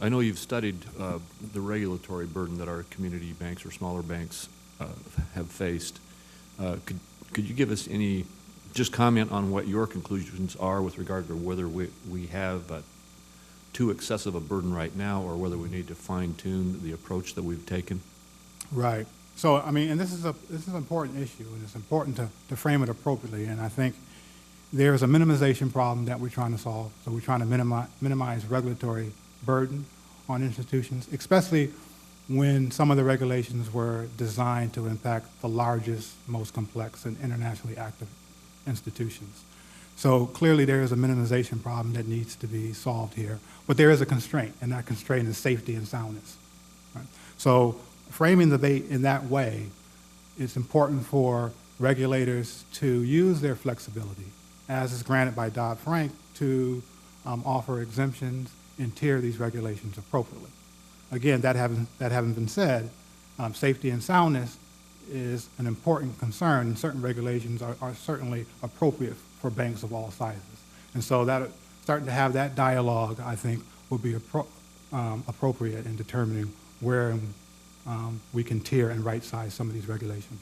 I know you've studied the regulatory burden that our community banks or smaller banks have faced. Could you give us any, just comment on what your conclusions are with regard to whether we have too excessive a burden right now, or whether we need to fine-tune the approach that we've taken? Right. So, I mean, and this is an important issue, and it's important to frame it appropriately. And I think there's a minimization problem that we're trying to solve. So we're trying to minimize regulatory burden on institutions, especially when some of the regulations were designed to impact the largest, most complex, and internationally active institutions. So clearly there is a minimization problem that needs to be solved here. But there is a constraint, and that constraint is safety and soundness. Right? So framing the debate in that way, it's important for regulators to use their flexibility, as is granted by Dodd-Frank, to offer exemptions and tier these regulations appropriately. Again, that having been said, safety and soundness is an important concern, and certain regulations are certainly appropriate for banks of all sizes. And so that starting to have that dialogue, I think, will be appropriate in determining where we can tier and right-size some of these regulations.